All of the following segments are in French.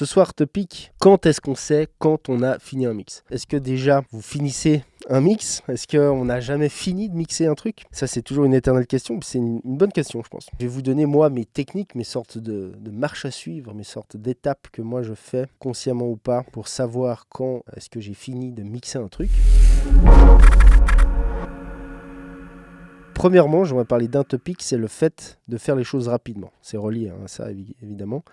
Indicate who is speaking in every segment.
Speaker 1: Ce soir, topic, quand est-ce qu'on sait quand on a fini un mix? Est-ce que déjà vous finissez un mix? Est-ce qu'on n'a jamais fini de mixer un truc? Ça, c'est toujours une éternelle question, c'est une bonne question, je pense. Je vais vous donner, moi, mes techniques, mes sortes de marches à suivre, mes sortes d'étapes que moi je fais, consciemment ou pas, pour savoir quand est-ce que j'ai fini de mixer un truc. Premièrement, j'aimerais parler d'un topic, c'est le fait de faire les choses rapidement. C'est relié à ça, évidemment.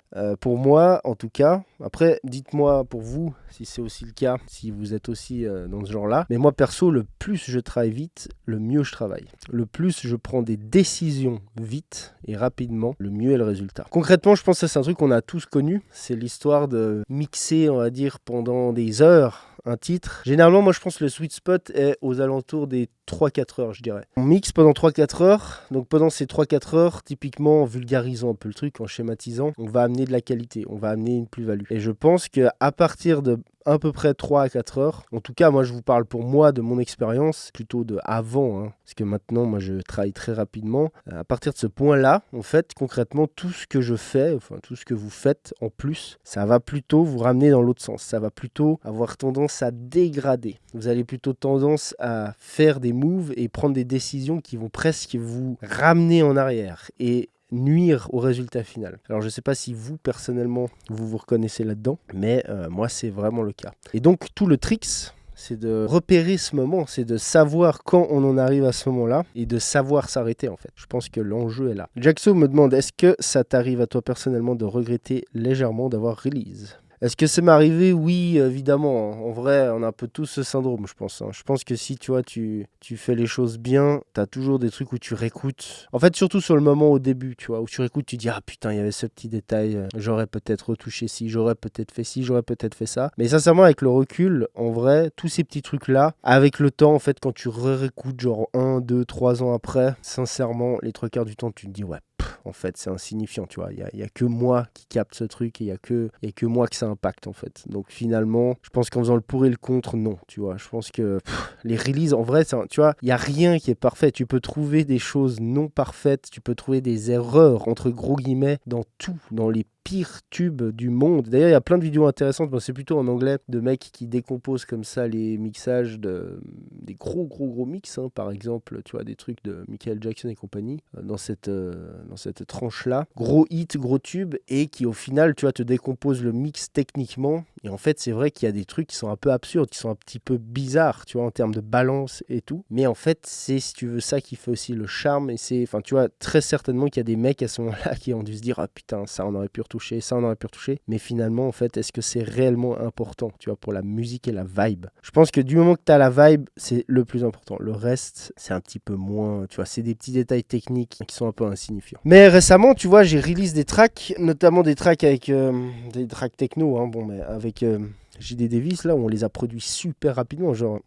Speaker 1: Pour moi, en tout cas, après, dites-moi pour vous si c'est aussi le cas, si vous êtes aussi dans ce genre-là. Mais moi, perso, le plus je travaille vite, le mieux je travaille. Le plus je prends des décisions vite et rapidement, le mieux est le résultat. Concrètement, je pense que c'est un truc qu'on a tous connu. C'est l'histoire de mixer, on va dire, pendant des heures un titre. Généralement, moi, je pense que le sweet spot est aux alentours des 3-4 heures, je dirais. On mixe pendant 3-4 heures. Donc, pendant ces 3-4 heures, typiquement, en vulgarisant un peu le truc, en schématisant, on va amener de la qualité, on va amener une plus-value. Et je pense qu'à partir de à peu près 3 à 4 heures. En tout cas, moi, je vous parle pour moi de mon expérience, plutôt de avant, parce que maintenant, moi, je travaille très rapidement. À partir de ce point-là, en fait, concrètement, tout ce que je fais, enfin, tout ce que vous faites en plus, ça va plutôt vous ramener dans l'autre sens. Ça va plutôt avoir tendance à dégrader. Vous allez plutôt tendance à faire des moves et prendre des décisions qui vont presque vous ramener en arrière. Et nuire au résultat final. Alors je ne sais pas si vous personnellement vous reconnaissez là-dedans, mais moi c'est vraiment le cas. Et donc tout le tricks, c'est de repérer ce moment, c'est de savoir quand on en arrive à ce moment-là et de savoir s'arrêter en fait. Je pense que l'enjeu est là. Jackso me demande, est-ce que ça t'arrive à toi personnellement de regretter légèrement d'avoir release ? Est-ce que ça m'est arrivé? Oui, évidemment. En vrai, on a un peu tous ce syndrome, je pense. Je pense que si, tu vois, tu fais les choses bien, t'as toujours des trucs où tu réécoutes. En fait, surtout sur le moment au début, tu vois, où tu réécoutes, tu dis « Ah putain, il y avait ce petit détail, j'aurais peut-être retouché ci, j'aurais peut-être fait ci, j'aurais peut-être fait ça. » Mais sincèrement, avec le recul, en vrai, tous ces petits trucs-là, avec le temps, en fait, quand tu réécoutes genre 1, 2, 3 ans après, sincèrement, les 3 quarts du temps, tu te dis « Ouais, en fait, c'est insignifiant, tu vois. Il y a que moi qui capte ce truc et il y a que moi que ça impacte, en fait. » Donc finalement, je pense qu'en faisant le pour et le contre, non, tu vois. Je pense que les releases, en vrai, tu vois, il n'y a rien qui est parfait. Tu peux trouver des choses non parfaites, tu peux trouver des erreurs, entre gros guillemets, dans tout, dans les pires tubes du monde. D'ailleurs, il y a plein de vidéos intéressantes, bon, c'est plutôt en anglais, de mecs qui décomposent comme ça les mixages des gros mix, par exemple, tu vois, des trucs de Michael Jackson et compagnie, dans cette tranche-là. Gros hit, gros tube, et qui au final, tu vois, te décompose le mix techniquement. Et en fait, c'est vrai qu'il y a des trucs qui sont un peu absurdes, qui sont un petit peu bizarres, tu vois, en termes de balance et tout. Mais en fait, c'est, si tu veux, ça qui fait aussi le charme. Et c'est, enfin, tu vois, très certainement qu'il y a des mecs à ce moment-là qui ont dû se dire « Ah putain, ça on aurait pu retoucher, ça on aurait pu retoucher. » Mais finalement, en fait, est-ce que c'est réellement important, tu vois, pour la musique et la vibe? Je pense que du moment que tu as la vibe, c'est le plus important. Le reste, c'est un petit peu moins, tu vois, c'est des petits détails techniques qui sont un peu insignifiants. Mais récemment, tu vois, j'ai release des tracks, notamment des tracks avec des tracks techno, bon, mais avec JD Davis, là, où on les a produits super rapidement. Genre,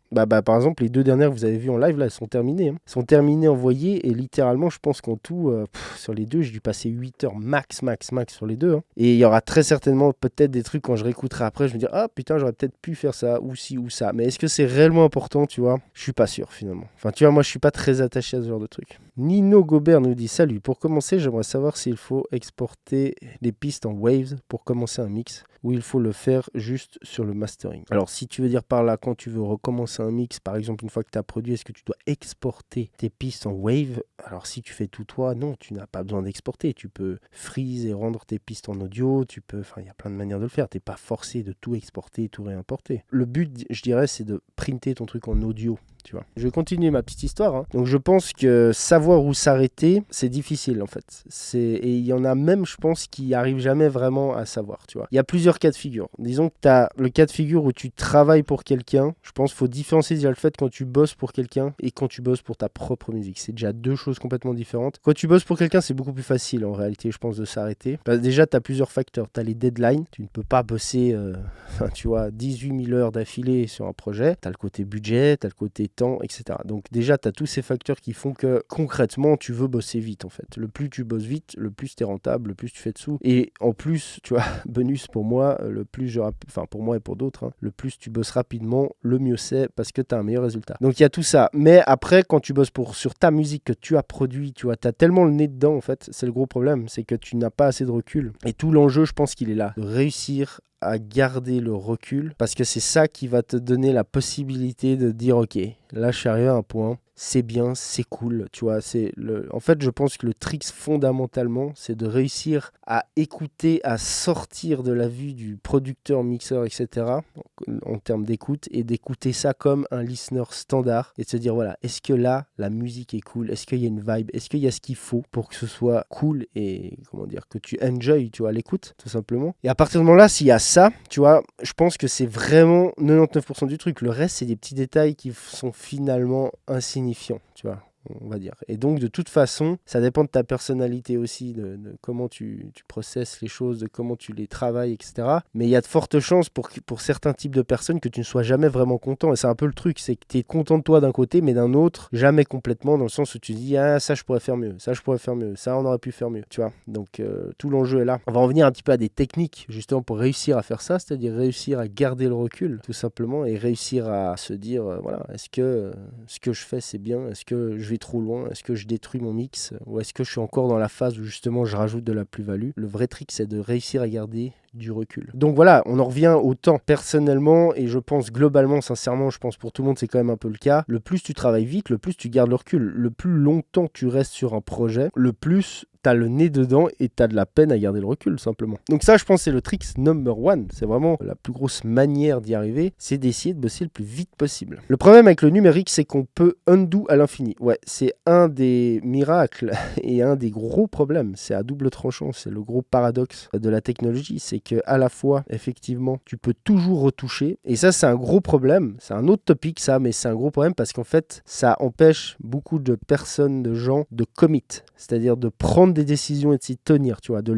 Speaker 1: par exemple, les 2 dernières que vous avez vues en live, là, elles sont terminées. Elles sont terminées, envoyées, et littéralement, je pense qu'en tout, sur les 2, j'ai dû passer 8 heures max sur les 2. Et il y aura très certainement peut-être des trucs, quand je réécouterai après, je me dis « Ah putain, j'aurais peut-être pu faire ça, ou ci, ou ça. » Mais est-ce que c'est réellement important, tu vois? Je suis pas sûr, finalement. Enfin, tu vois, moi, je suis pas très attaché à ce genre de truc. Nino Gobert nous dit « Salut, pour commencer, j'aimerais savoir s'il faut exporter les pistes en Waves pour commencer un mix, ou il faut le faire juste sur le mastering. » Alors, si tu veux dire par là, quand tu veux recommencer un mix, par exemple, une fois que tu as produit, est-ce que tu dois exporter tes pistes en Wave? Alors, si tu fais tout toi, non, tu n'as pas besoin d'exporter. Tu peux freeze et rendre tes pistes en audio. Il y a plein de manières de le faire. Tu n'es pas forcé de tout exporter, tout réimporter. Le but, je dirais, c'est de printer ton truc en audio. Tu vois. Je vais continuer ma petite histoire. Donc je pense que savoir où s'arrêter, c'est difficile en fait. Et il y en a même, je pense, qui arrivent jamais vraiment à savoir. Tu vois. Il y a plusieurs cas de figure. Disons que tu as le cas de figure où tu travailles pour quelqu'un. Je pense qu'il faut différencier déjà le fait quand tu bosses pour quelqu'un et quand tu bosses pour ta propre musique. C'est déjà 2 choses complètement différentes. Quand tu bosses pour quelqu'un, c'est beaucoup plus facile en réalité, je pense, de s'arrêter. Déjà, tu as plusieurs facteurs. Tu as les deadlines. Tu ne peux pas bosser 18 000 heures d'affilée sur un projet. Tu as le côté budget, tu as le côté temps, etc. Donc déjà, tu as tous ces facteurs qui font que concrètement, tu veux bosser vite en fait. Le plus tu bosses vite, le plus tu es rentable, le plus tu fais de sous. Et en plus, tu vois, bonus pour moi, pour moi et pour d'autres, le plus tu bosses rapidement, le mieux c'est parce que tu as un meilleur résultat. Donc il y a tout ça. Mais après, quand tu bosses sur ta musique que tu as produit, tu vois, tu as tellement le nez dedans en fait, c'est le gros problème, c'est que tu n'as pas assez de recul. Et tout l'enjeu, je pense qu'il est là, de réussir à garder le recul parce que c'est ça qui va te donner la possibilité de dire ok, là je suis arrivé à un point, c'est bien, c'est cool, tu vois. En fait, je pense que le trick fondamentalement, c'est de réussir à écouter, à sortir de la vue du producteur, mixeur, etc. en termes d'écoute et d'écouter ça comme un listener standard et de se dire voilà, est-ce que là, la musique est cool? Est-ce qu'il y a une vibe? Est-ce qu'il y a ce qu'il faut pour que ce soit cool et comment dire, que tu enjoy, tu vois, l'écoute, tout simplement. Et à partir de ce moment-là, s'il y a ça, tu vois, je pense que c'est vraiment 99% du truc. Le reste, c'est des petits détails qui sont finalement insignifiants, tu vois, on va dire. Et donc, de toute façon, ça dépend de ta personnalité aussi, de comment tu processes les choses, de comment tu les travailles, etc. Mais il y a de fortes chances pour certains types de personnes que tu ne sois jamais vraiment content. Et c'est un peu le truc, c'est que tu es content de toi d'un côté, mais d'un autre, jamais complètement, dans le sens où tu dis, ah, ça, je pourrais faire mieux, ça, je pourrais faire mieux, ça, on aurait pu faire mieux, tu vois. Donc, tout l'enjeu est là. On va en venir un petit peu à des techniques, justement, pour réussir à faire ça, c'est-à-dire réussir à garder le recul, tout simplement, et réussir à se dire, voilà, est-ce que ce que je fais, c'est bien? Est-ce que je vais trop loin? Est-ce que je détruis mon mix? Ou est-ce que je suis encore dans la phase où justement je rajoute de la plus-value? Le vrai trick, c'est de réussir à garder du recul. Donc voilà, on en revient au temps. Personnellement, et je pense globalement, sincèrement, je pense pour tout le monde, c'est quand même un peu le cas. Le plus tu travailles vite, le plus tu gardes le recul. Le plus longtemps tu restes sur un projet, le plus t'as le nez dedans et t'as de la peine à garder le recul, simplement. Donc ça, je pense, c'est le trick number one. C'est vraiment la plus grosse manière d'y arriver, c'est d'essayer de bosser le plus vite possible. Le problème avec le numérique, c'est qu'on peut undo à l'infini. Ouais, c'est un des miracles et un des gros problèmes. C'est à double tranchant, c'est le gros paradoxe de la technologie. C'est que à la fois, effectivement, tu peux toujours retoucher. Et ça, c'est un gros problème. C'est un autre topic, ça, mais c'est un gros problème parce qu'en fait, ça empêche beaucoup de personnes, de gens, de commit. C'est-à-dire de prendre des décisions et de s'y tenir, tu vois, de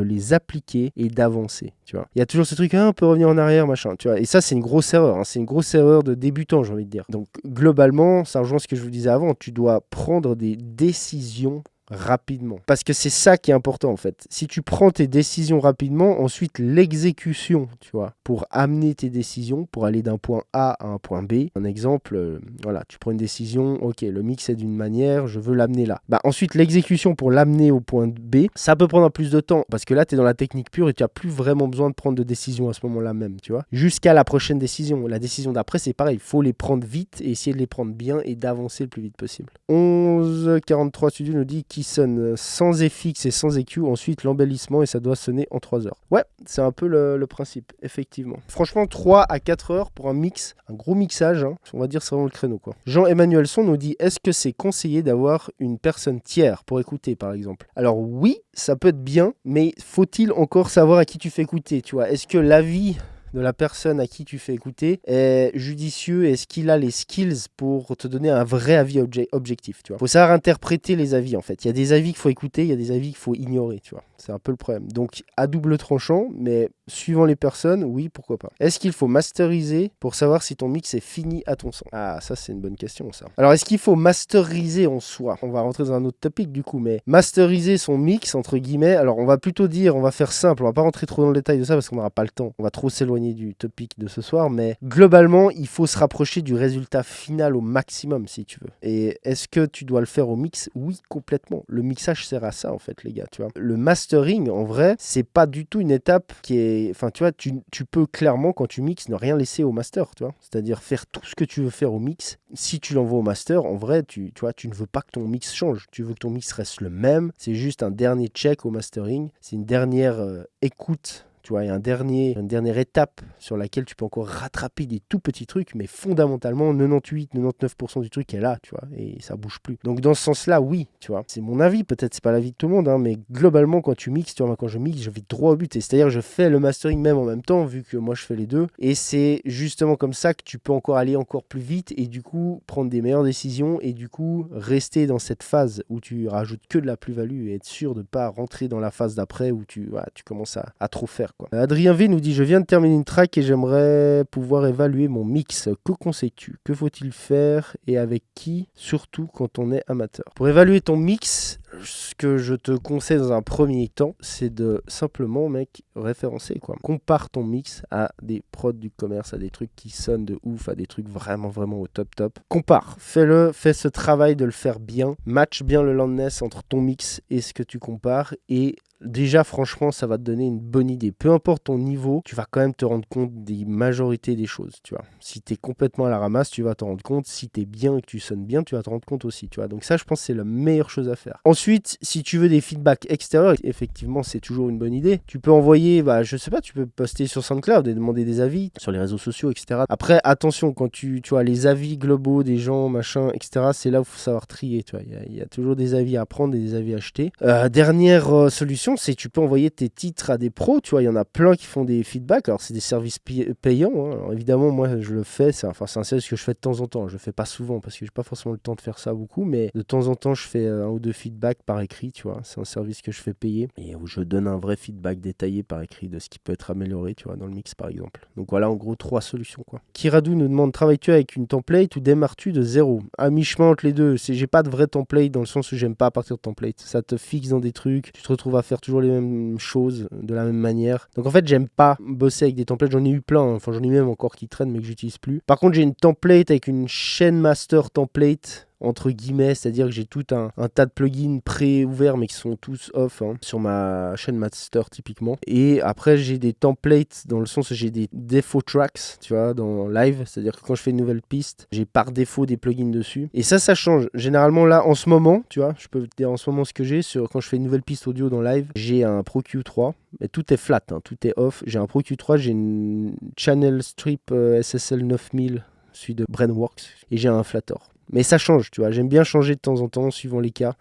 Speaker 1: les appliquer et d'avancer, tu vois. Il y a toujours ce truc, on peut revenir en arrière, machin, tu vois. Et ça, c'est une grosse erreur, hein. C'est une grosse erreur de débutant, j'ai envie de dire. Donc, globalement, ça rejoint ce que je vous disais avant, tu dois prendre des décisions rapidement. Parce que c'est ça qui est important en fait. Si tu prends tes décisions rapidement, ensuite l'exécution, tu vois, pour amener tes décisions, pour aller d'un point A à un point B. Un exemple, voilà, tu prends une décision, ok, le mix est d'une manière, je veux l'amener là. Bah ensuite l'exécution pour l'amener au point B, ça peut prendre un plus de temps parce que là tu es dans la technique pure et tu n'as plus vraiment besoin de prendre de décision à ce moment-là même, tu vois. Jusqu'à la prochaine décision. La décision d'après, c'est pareil, il faut les prendre vite et essayer de les prendre bien et d'avancer le plus vite possible. 1143 Studio nous dit qui sonne sans FX et sans EQ, ensuite l'embellissement et ça doit sonner en 3 heures. Ouais, c'est un peu le principe, effectivement. Franchement, 3 à 4 heures pour un mix, un gros mixage, hein, on va dire c'est vraiment le créneau, quoi. Jean-Emmanuel Son nous dit, est-ce que c'est conseillé d'avoir une personne tiers pour écouter, par exemple? Alors oui, ça peut être bien, mais faut-il encore savoir à qui tu fais écouter, tu vois? Est-ce que l'avis de la personne à qui tu fais écouter est judicieux? Est-ce qu'il a les skills pour te donner un vrai avis objectif, tu vois? Faut savoir interpréter les avis, en fait. Il y a des avis qu'il faut écouter, il y a des avis qu'il faut ignorer, tu vois. C'est un peu le problème. Donc, à double tranchant, mais suivant les personnes, oui, pourquoi pas. Est-ce qu'il faut masteriser pour savoir si ton mix est fini à ton sens? Ah, ça, c'est une bonne question, ça. Alors, est-ce qu'il faut masteriser en soi? On va rentrer dans un autre topic, du coup, mais masteriser son mix, entre guillemets, alors on va plutôt dire, on va faire simple, on va pas rentrer trop dans le détail de ça parce qu'on n'aura pas le temps. On va trop s'éloigner du topic de ce soir, mais globalement, il faut se rapprocher du résultat final au maximum, si tu veux. Et est-ce que tu dois le faire au mix? Oui, complètement. Le mixage sert à ça, en fait, les gars, tu vois. Le mastering, en vrai, c'est pas du tout une étape qui est... Enfin, tu vois, tu peux clairement, quand tu mixes, ne rien laisser au master, tu vois. C'est-à-dire faire tout ce que tu veux faire au mix. Si tu l'envoies au master, en vrai, tu vois, tu ne veux pas que ton mix change. Tu veux que ton mix reste le même. C'est juste un dernier check au mastering. C'est une dernière écoute. Tu vois, il y a une dernière étape sur laquelle tu peux encore rattraper des tout petits trucs, mais fondamentalement, 98-99% du truc est là, tu vois, et ça bouge plus. Donc dans ce sens-là, oui, tu vois, c'est mon avis, peut-être c'est pas l'avis de tout le monde, hein, mais globalement, quand tu mixes, tu vois, quand je mixe, je vais droit au but, c'est-à-dire je fais le mastering même en même temps, vu que moi je fais les deux, et c'est justement comme ça que tu peux encore aller encore plus vite, et du coup, prendre des meilleures décisions, et du coup, rester dans cette phase où tu rajoutes que de la plus-value, et être sûr de ne pas rentrer dans la phase d'après, où tu commences à trop faire, quoi. Adrien V nous dit, je viens de terminer une track et j'aimerais pouvoir évaluer mon mix. Que conseilles-tu? Que faut-il faire et avec qui? Surtout quand on est amateur. Pour évaluer ton mix, ce que je te conseille dans un premier temps, c'est de simplement, mec, référencer, quoi. Compare ton mix à des prods du commerce, à des trucs qui sonnent de ouf, à des trucs vraiment, vraiment au top. Compare. Fais ce travail de le faire bien. Match bien le loudness entre ton mix et ce que tu compares et déjà franchement ça va te donner une bonne idée. Peu importe ton niveau, tu vas quand même te rendre compte des majorités des choses, tu vois. Si tu es complètement à la ramasse, tu vas te rendre compte. Si tu es bien et que tu sonnes bien, tu vas te rendre compte aussi, tu vois. Donc ça, je pense que c'est la meilleure chose à faire. Ensuite, si tu veux des feedbacks extérieurs, effectivement, c'est toujours une bonne idée. Tu peux envoyer, je sais pas, tu peux poster sur SoundCloud et demander des avis sur les réseaux sociaux, etc. Après, attention, quand tu vois les avis globaux des gens, machin, etc., c'est là où il faut savoir trier, tu vois. Il y a toujours des avis à prendre et des avis à acheter. Dernière solution, c'est tu peux envoyer tes titres à des pros, tu vois. Il y en a plein qui font des feedbacks. Alors, c'est des services payants, hein. Alors, évidemment, moi, je le fais. C'est un service que je fais de temps en temps. Je le fais pas souvent parce que j'ai pas forcément le temps de faire ça beaucoup, mais de temps en temps, je fais un ou deux feedbacks par écrit, tu vois. C'est un service que je fais payer et où je donne un vrai feedback détaillé par écrit de ce qui peut être amélioré, tu vois, dans le mix, par exemple. Donc voilà, en gros, 3 solutions, quoi. Kiradou nous demande, travailles-tu avec une template ou démarres-tu de zéro? À mi-chemin entre les deux. J'ai pas de vrai template dans le sens où j'aime pas partir de template. Ça te fixe dans des trucs, tu te retrouves à faire toujours les mêmes choses de la même manière. Donc en fait, j'aime pas bosser avec des templates. J'en ai eu plein, hein. Enfin j'en ai même encore qui traînent mais que j'utilise plus. Par contre, j'ai une template avec une chaîne master template entre guillemets, c'est-à-dire que j'ai tout un tas de plugins pré-ouverts mais qui sont tous off, hein, sur ma chaîne master typiquement. Et après j'ai des templates dans le sens où j'ai des default tracks, tu vois, dans live, c'est-à-dire que quand je fais une nouvelle piste, j'ai par défaut des plugins dessus. Et ça change. Généralement là, en ce moment, tu vois, je peux te dire en ce moment ce que j'ai, quand je fais une nouvelle piste audio dans live, j'ai un Pro Q3, mais tout est flat, hein, tout est off. J'ai un Pro Q3, j'ai une Channel Strip SSL 9000, celui de Brainworks, et j'ai un Flator. Mais ça change, tu vois. J'aime bien changer de temps en temps, suivant les cas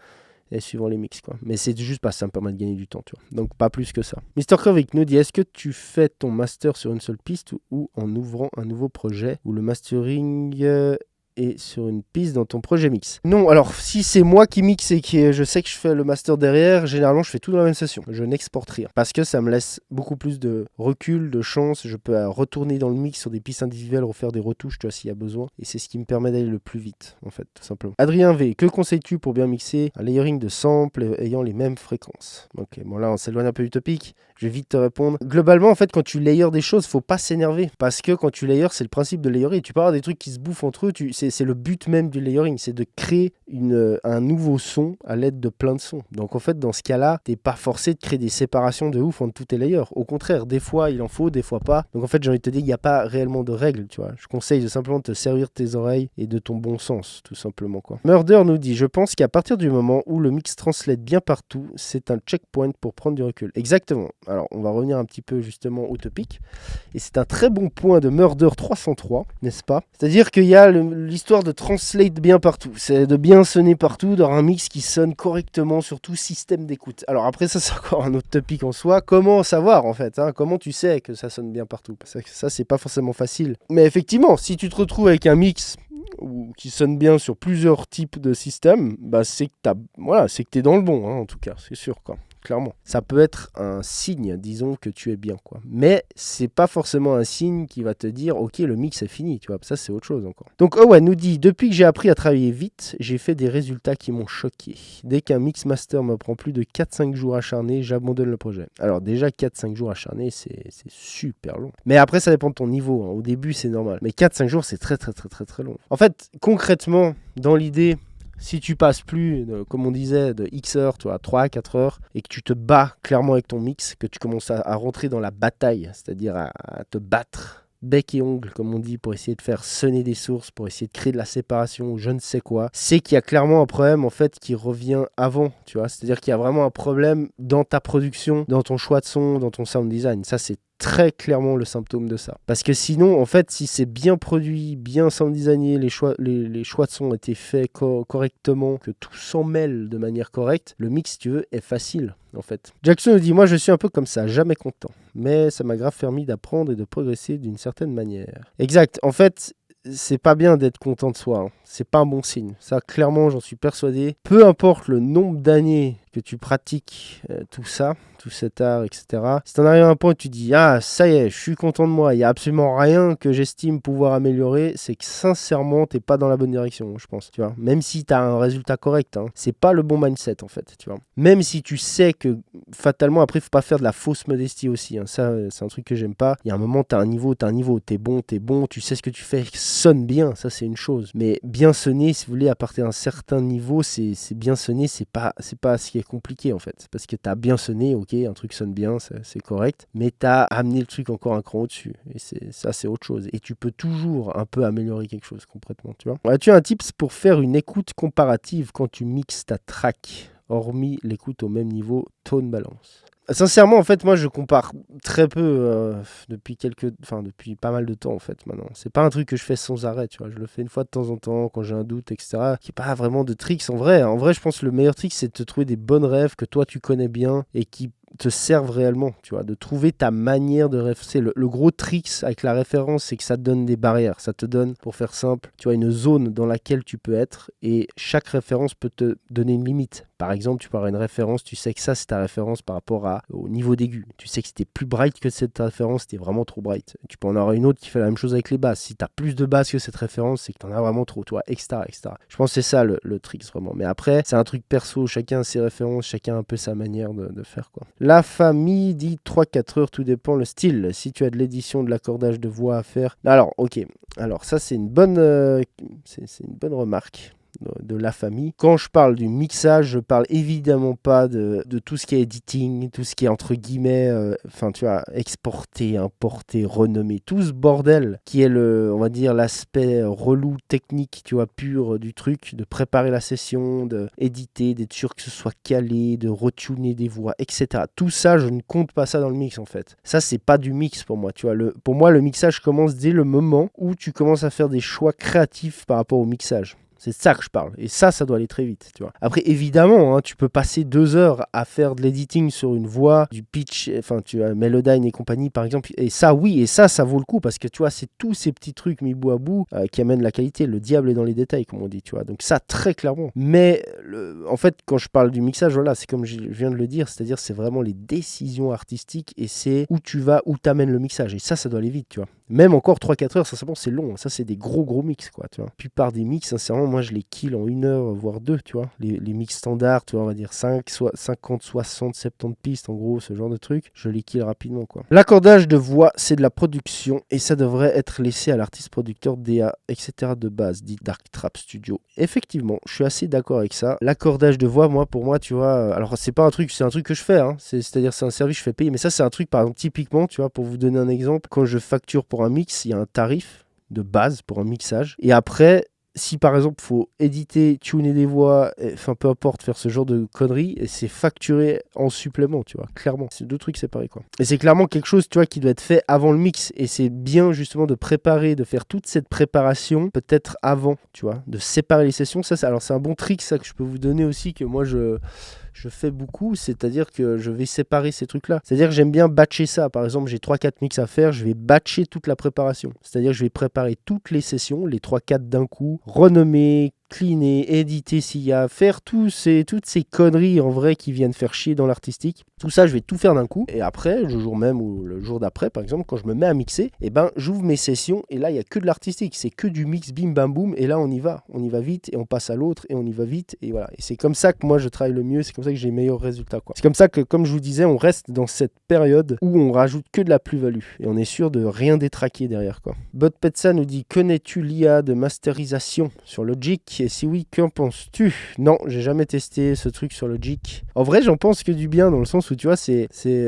Speaker 1: et suivant les mix, quoi. Mais c'est juste pas ça me permet de gagner du temps, tu vois. Donc pas plus que ça. Mr. Kovic nous dit, est-ce que tu fais ton master sur une seule piste ou en ouvrant un nouveau projet où le mastering et sur une piste dans ton projet mix? Non, alors si c'est moi qui mixe et que je sais que je fais le master derrière, généralement je fais tout dans la même session. Je n'exporte rien parce que ça me laisse beaucoup plus de recul, de chance. Je peux retourner dans le mix sur des pistes individuelles, refaire des retouches, tu vois, s'il y a besoin. Et c'est ce qui me permet d'aller le plus vite, en fait, tout simplement. Adrien V, que conseilles-tu pour bien mixer un layering de samples ayant les mêmes fréquences? Ok, bon là on s'éloigne un peu du topic. Je vais vite te répondre. Globalement, en fait, quand tu layers des choses, faut pas s'énerver. Parce que quand tu layers, c'est le principe de layerer. Tu peux avoir des trucs qui se bouffent entre eux. C'est le but même du layering. C'est de créer un nouveau son à l'aide de plein de sons. Donc, en fait, dans ce cas-là, t'es pas forcé de créer des séparations de ouf entre tous tes layers. Au contraire, des fois, il en faut, des fois pas. Donc, en fait, j'ai envie de te dire, il n'y a pas réellement de règles, tu vois. Je conseille de simplement te servir de tes oreilles et de ton bon sens, tout simplement, quoi. Murder nous dit, je pense qu'à partir du moment où le mix translate bien partout, c'est un checkpoint pour prendre du recul. Exactement. Alors, on va revenir un petit peu justement au topic. Et c'est un très bon point de Murder 303, n'est-ce pas? C'est-à-dire qu'il y a l'histoire de translate bien partout. C'est de bien sonner partout, d'avoir un mix qui sonne correctement sur tout système d'écoute. Alors après, ça, c'est encore un autre topic en soi. Comment savoir, en fait, hein? Comment tu sais que ça sonne bien partout? Parce que ça, c'est pas forcément facile. Mais effectivement, si tu te retrouves avec un mix qui sonne bien sur plusieurs types de systèmes, c'est que t'es dans le bon, hein, en tout cas, c'est sûr, quoi. Clairement. Ça peut être un signe, disons, que tu es bien, quoi. Mais c'est pas forcément un signe qui va te dire, ok, le mix est fini, tu vois. Ça, c'est autre chose encore. Donc, Owen nous dit, depuis que j'ai appris à travailler vite, j'ai fait des résultats qui m'ont choqué. Dès qu'un mix master me prend plus de 4-5 jours acharnés, j'abandonne le projet. Alors, déjà, 4-5 jours acharnés, c'est super long. Mais après, ça dépend de ton niveau, hein. Au début, c'est normal. Mais 4-5 jours, c'est très, très, très, très, très long. En fait, concrètement, dans l'idée, si tu passes plus, comme on disait, de X heures, tu vois, 3 à 4 heures, et que tu te bats clairement avec ton mix, que tu commences à rentrer dans la bataille, c'est-à-dire à te battre bec et ongle, comme on dit, pour essayer de faire sonner des sources, pour essayer de créer de la séparation, ou je ne sais quoi, c'est qu'il y a clairement un problème, en fait, qui revient avant, tu vois. C'est-à-dire qu'il y a vraiment un problème dans ta production, dans ton choix de son, dans ton sound design. Ça, c'est très clairement le symptôme de ça. Parce que sinon, en fait, si c'est bien produit, bien sound designé, les choix de son ont été faits correctement, que tout s'en mêle de manière correcte, le mix, si tu veux, est facile, en fait. Jackson nous dit, moi, je suis un peu comme ça, jamais content. Mais ça m'a grave permis d'apprendre et de progresser d'une certaine manière. Exact. En fait, c'est pas bien d'être content de soi, hein. C'est pas un bon signe. Ça, clairement, j'en suis persuadé. Peu importe le nombre d'années que tu pratiques tout ça, tout cet art, etc. Si t'en arrives à un point où tu dis, ah, ça y est, je suis content de moi, il n'y a absolument rien que j'estime pouvoir améliorer, c'est que sincèrement, t'es pas dans la bonne direction, je pense, tu vois. Même si t'as un résultat correct, hein, c'est pas le bon mindset, en fait, tu vois. Même si tu sais que, fatalement, après, faut pas faire de la fausse modestie aussi, hein. Ça, c'est un truc que j'aime pas. Il y a un moment, t'as un niveau, t'es bon, tu sais ce que tu fais, sonne bien, ça, c'est une chose. Mais bien sonner, si vous voulez, à partir d'un certain niveau, c'est bien sonner, c'est pas ce qui qui est compliqué en fait. Parce que tu as bien sonné, ok, un truc sonne bien, c'est correct, mais tu as amené le truc encore un cran au-dessus. Et ça, c'est autre chose. Et tu peux toujours un peu améliorer quelque chose complètement, tu vois. As-tu un tips pour faire une écoute comparative quand tu mixes ta track, hormis l'écoute au même niveau tone balance? Sincèrement, en fait, moi, je compare très peu depuis pas mal de temps, en fait, maintenant. C'est pas un truc que je fais sans arrêt, tu vois. Je le fais une fois de temps en temps, quand j'ai un doute, etc. Il n'y a pas vraiment de tricks, en vrai. En vrai, je pense que le meilleur trick, c'est de te trouver des bonnes rêves que toi, tu connais bien et qui te servent réellement, tu vois, de trouver ta manière de référencer. Le gros trick avec la référence, c'est que ça te donne des barrières. Ça te donne, pour faire simple, tu vois, une zone dans laquelle tu peux être et chaque référence peut te donner une limite. Par exemple, tu peux avoir une référence, tu sais que ça, c'est ta référence par rapport au niveau d'aigu. Tu sais que si t'es plus bright que cette référence, t'es vraiment trop bright. Tu peux en avoir une autre qui fait la même chose avec les basses. Si t'as plus de basses que cette référence, c'est que t'en as vraiment trop, tu vois, etc., etc. Je pense que c'est ça le trick, vraiment. Mais après, c'est un truc perso, chacun a ses références, chacun a un peu sa manière de faire, quoi. La famille dit 3-4 heures, tout dépend le style. Si tu as de l'édition, de l'accordage de voix à faire. Alors, ok. Alors, ça, c'est une bonne remarque de la famille. Quand je parle du mixage, je parle évidemment pas de tout ce qui est editing, tout ce qui est entre guillemets, tu vois, exporter, importer, renommer, tout ce bordel qui est on va dire, l'aspect relou technique, tu vois, pur du truc, de préparer la session, de éditer, d'être sûr que ce soit calé, de retuner des voix, etc. Tout ça, je ne compte pas ça dans le mix en fait. Ça, c'est pas du mix pour moi, tu vois. Pour moi, le mixage commence dès le moment où tu commences à faire des choix créatifs par rapport au mixage. C'est ça que je parle. Et ça doit aller très vite, tu vois. Après, évidemment, hein, tu peux passer 2 heures à faire de l'editing sur une voix, du pitch, enfin, tu as Melodyne et compagnie, par exemple. Et ça, oui, et ça vaut le coup parce que, tu vois, c'est tous ces petits trucs mis bout à bout qui amènent la qualité. Le diable est dans les détails, comme on dit, tu vois. Donc ça, très clairement. Mais, en fait, quand je parle du mixage, voilà, c'est comme je viens de le dire, c'est-à-dire c'est vraiment les décisions artistiques et c'est où tu vas, où t'amènes le mixage. Et ça doit aller vite, tu vois. Même encore 3-4 heures, sincèrement, c'est long. Ça, c'est des gros mix, quoi, tu vois. La plupart des mix, sincèrement, moi, je les kill en 1 heure, voire 2, tu vois. Les mix standards, tu vois, on va dire 50, 60, 70 pistes, en gros, ce genre de truc. Je les kill rapidement, quoi. L'accordage de voix, c'est de la production et ça devrait être laissé à l'artiste producteur DA, etc. de base, dit Dark Trap Studio. Effectivement, je suis assez d'accord avec ça. L'accordage de voix, pour moi, tu vois, alors c'est pas un truc, c'est un truc que je fais, hein. C'est-à-dire, c'est un service que je fais payer, mais ça, c'est un truc, par exemple, typiquement, tu vois, pour vous donner un exemple, quand je facture pour un mix, il y a un tarif de base pour un mixage. Et après, si par exemple, il faut éditer, tuner des voix, enfin peu importe, faire ce genre de conneries, et c'est facturé en supplément, tu vois, clairement. C'est 2 trucs séparés, quoi. Et c'est clairement quelque chose, tu vois, qui doit être fait avant le mix. Et c'est bien, justement, de préparer, de faire toute cette préparation, peut-être avant, tu vois, de séparer les sessions. Alors, c'est un bon trick, ça, que je peux vous donner aussi, que moi, je fais beaucoup, c'est-à-dire que je vais séparer ces trucs-là. C'est-à-dire que j'aime bien batcher ça. Par exemple, j'ai 3-4 mix à faire, je vais batcher toute la préparation. C'est-à-dire que je vais préparer toutes les sessions, les 3-4 d'un coup, renommer, cleaner, éditer s'il y a, faire toutes ces conneries en vrai qui viennent faire chier dans l'artistique. Tout ça, je vais tout faire d'un coup. Et après, le jour même ou le jour d'après, par exemple, quand je me mets à mixer, j'ouvre mes sessions et là, il n'y a que de l'artistique. C'est que du mix, bim, bam, boum. Et là, on y va. On y va vite et on passe à l'autre et on y va vite. Et voilà. Et c'est comme ça que moi, je travaille le mieux. C'est comme ça que j'ai les meilleurs résultats, quoi. C'est comme ça que, comme je vous disais, on reste dans cette période où on rajoute que de la plus-value. Et on est sûr de rien détraquer derrière, quoi. Bud Petsa nous dit: connais-tu l'IA de masterisation sur Logic? Et si oui, qu'en penses-tu? Non, j'ai jamais testé ce truc sur Logic. En vrai, j'en pense que du bien, dans le sens où, tu vois, c'est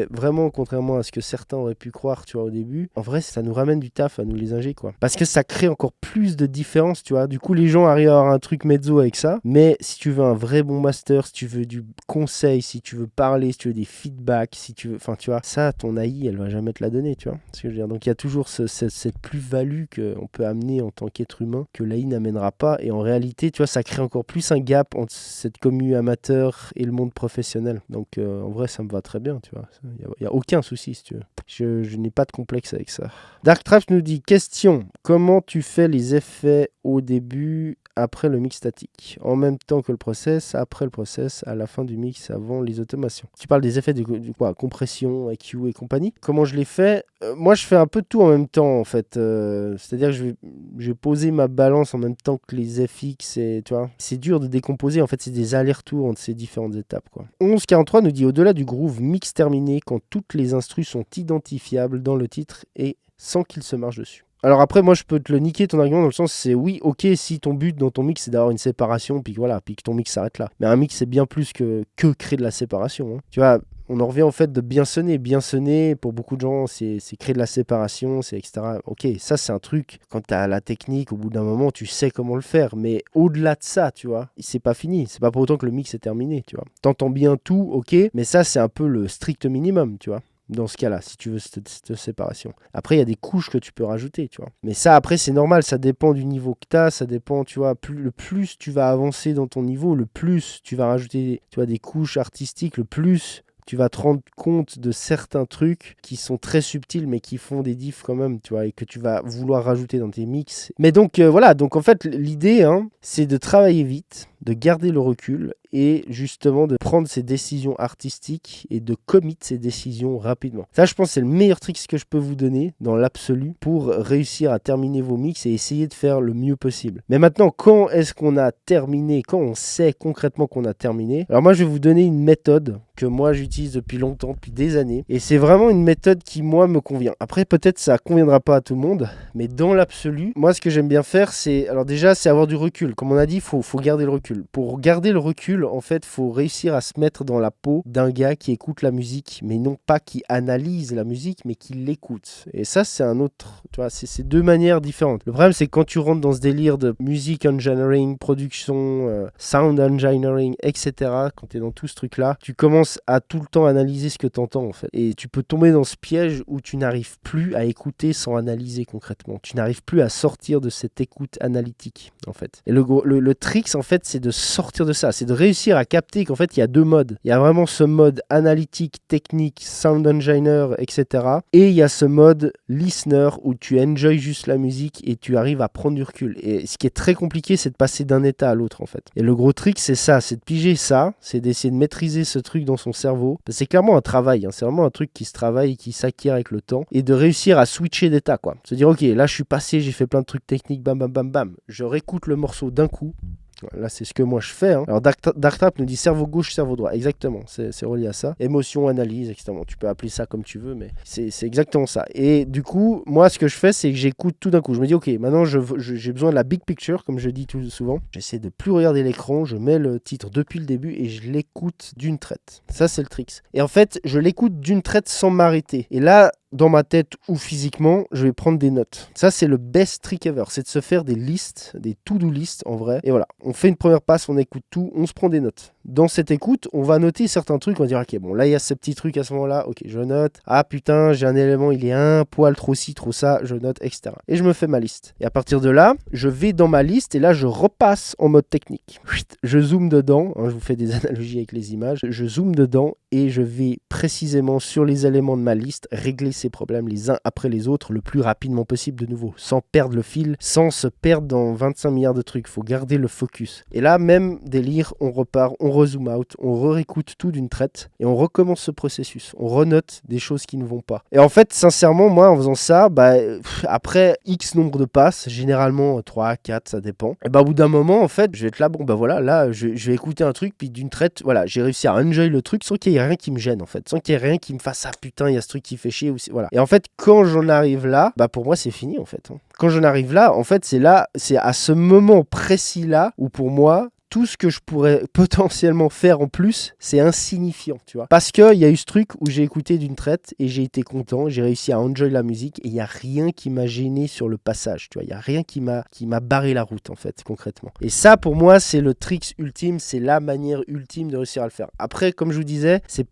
Speaker 1: vraiment, contrairement à ce que certains auraient pu croire, tu vois, au début, en vrai, ça nous ramène du taf à nous les ingés, quoi. Parce que ça crée encore plus de différence, tu vois. Du coup, les gens arrivent à avoir un truc mezzo avec ça. Mais si tu veux un vrai bon master, si tu veux du conseil, si tu veux parler, si tu veux des feedbacks, si tu veux, enfin, tu vois, ça, ton AI, elle va jamais te la donner, tu vois. Ce que je veux dire. Donc, il y a toujours cette plus-value qu'on peut amener en tant qu'être humain que l'AI n'amènera pas. Et en réalité, tu vois, ça crée encore plus un gap entre cette commu amateur et le monde professionnel. Donc, en vrai, ça me va très bien, tu vois. Il n'y a aucun souci, si tu veux. Je n'ai pas de complexe avec ça. Dark Traps nous dit: question, comment tu fais les effets au début, après le mix statique, en même temps que le process, après le process, à la fin du mix, avant les automations? Tu parles des effets du quoi, compression, EQ et compagnie. Comment je les fais? Moi, je fais un peu de tout en même temps, en fait. C'est-à-dire que je vais poser ma balance en même temps que les FX, et tu vois, c'est dur de décomposer. En fait, c'est des allers-retours entre ces différentes étapes, quoi. 1143 nous dit: au-delà du groove, mix terminé quand toutes les instrus sont identifiables dans le titre et sans qu'il se marche dessus. Alors après, moi, je peux te le niquer ton argument dans le sens, c'est oui, ok, si ton but dans ton mix, c'est d'avoir une séparation, puis voilà, puis que ton mix s'arrête là. Mais un mix, c'est bien plus que créer de la séparation. Tu vois, on en revient au fait de bien sonner. Bien sonner, pour beaucoup de gens, c'est créer de la séparation, c'est etc. Ok, ça, c'est un truc, quand tu as la technique, au bout d'un moment, tu sais comment le faire. Mais au-delà de ça, tu vois, c'est pas fini. C'est pas pour autant que le mix est terminé, tu vois. T'entends bien tout, ok, mais ça, c'est un peu le strict minimum, tu vois. Dans ce cas-là, si tu veux cette séparation. Après, il y a des couches que tu peux rajouter, tu vois. Mais ça, après, c'est normal, ça dépend du niveau que tu as, ça dépend, tu vois, le plus tu vas avancer dans ton niveau, le plus tu vas rajouter, tu vois, des couches artistiques, le plus tu vas te rendre compte de certains trucs qui sont très subtils mais qui font des diffs quand même, tu vois, et que tu vas vouloir rajouter dans tes mix. Mais donc voilà, donc en fait l'idée, c'est de travailler vite, de garder le recul et justement de prendre ses décisions artistiques et de commit ses décisions rapidement. Ça, je pense que c'est le meilleur trick que je peux vous donner dans l'absolu pour réussir à terminer vos mix et essayer de faire le mieux possible. Mais maintenant, quand est-ce qu'on a terminé? Quand on sait concrètement qu'on a terminé? Alors moi, je vais vous donner une méthode que moi j'utilise depuis longtemps, depuis des années. Et c'est vraiment une méthode qui, moi, me convient. Après, peut-être ça ne conviendra pas à tout le monde, mais dans l'absolu, moi, ce que j'aime bien faire, c'est... Alors déjà, c'est avoir du recul. Comme on a dit, il faut garder le recul. Pour garder le recul, en fait, il faut réussir à se mettre dans la peau d'un gars qui écoute la musique, mais non pas qui analyse la musique, mais qui l'écoute. Et ça, c'est un autre... Tu vois, c'est deux manières différentes. Le problème, c'est que quand tu rentres dans ce délire de music engineering, production, sound engineering, etc., quand tu es dans tout ce truc-là, tu commences à tout le temps analyser ce que tu entends, en fait. Et tu peux tomber dans ce piège où tu n'arrives plus à écouter sans analyser concrètement. Tu n'arrives plus à sortir de cette écoute analytique, en fait. Et le trick, en fait, c'est de sortir de ça. C'est de réussir à capter qu'en fait, il y a deux modes. Il y a vraiment ce mode analytique, technique, sound engineer, etc. Et il y a ce mode listener où tu enjoy juste la musique et tu arrives à prendre du recul. Et ce qui est très compliqué, c'est de passer d'un état à l'autre, en fait. Et le gros trick, c'est ça, c'est de piger ça, c'est d'essayer de maîtriser ce truc dans son cerveau. C'est clairement un travail, c'est vraiment un truc qui se travaille, qui s'acquiert avec le temps. Et de réussir à switcher d'état, quoi. Se dire, ok, là je suis passé, j'ai fait plein de trucs techniques, bam, bam, bam, bam. Je réécoute le morceau d'un coup. Là, c'est ce que moi je fais. Alors, Dark Trap nous dit cerveau gauche, cerveau droit. Exactement, c'est relié à ça. Émotion, analyse, etc. Tu peux appeler ça comme tu veux, mais c'est exactement ça. Et du coup, moi, ce que je fais, c'est que j'écoute tout d'un coup. Je me dis, ok, maintenant, j'ai besoin de la big picture, comme je dis tout souvent. J'essaie de plus regarder l'écran, je mets le titre depuis le début et je l'écoute d'une traite. Ça, c'est le trick. Et en fait, je l'écoute d'une traite sans m'arrêter. Et là, dans ma tête ou physiquement, je vais prendre des notes. Ça, c'est le best trick ever. C'est de se faire des listes, des to-do listes en vrai. Et voilà, on fait une première passe, on écoute tout, on se prend des notes. Dans cette écoute, on va noter certains trucs. On va dire, ok, bon, là, il y a ce petit truc à ce moment-là. Ok, je note. Ah putain, j'ai un élément, il est un poil trop ci, trop ça. Je note, etc. Et je me fais ma liste. Et à partir de là, je vais dans ma liste et là, je repasse en mode technique. Je zoome dedans. Je vous fais des analogies avec les images. Je zoome dedans et je vais précisément sur les éléments de ma liste régler ces problèmes les uns après les autres le plus rapidement possible de nouveau, sans perdre le fil, sans se perdre dans 25 milliards de trucs. Il faut garder le focus. Et là, même délire, on repart, on rezoom out, on réécoute tout d'une traite et on recommence ce processus. On renote des choses qui ne vont pas. Et en fait, sincèrement, moi, en faisant ça, après X nombre de passes, généralement 3, 4, ça dépend, et au bout d'un moment, en fait, je vais être là, là, je vais écouter un truc, puis d'une traite, voilà, j'ai réussi à enjoy le truc sans qu'il y ait rien qui me gêne, en fait, sans qu'il y ait rien qui me fasse, ah putain, il y a ce truc qui fait chier, voilà. Et en fait, quand j'en arrive là, pour moi, c'est fini, en fait. Quand j'en arrive là, en fait, c'est à ce moment précis-là où pour moi, tout ce que je pourrais potentiellement faire en plus, c'est insignifiant, tu vois. Parce qu'il y a eu ce truc où j'ai écouté d'une traite et j'ai été content, j'ai réussi à enjoy la musique et il n'y a rien qui m'a gêné sur le passage, tu vois. Il n'y a rien qui m'a barré la route, en fait, concrètement. Et ça, pour moi, c'est le trick ultime, c'est la manière ultime de réussir à le faire. Après, comme je vous disais, c'est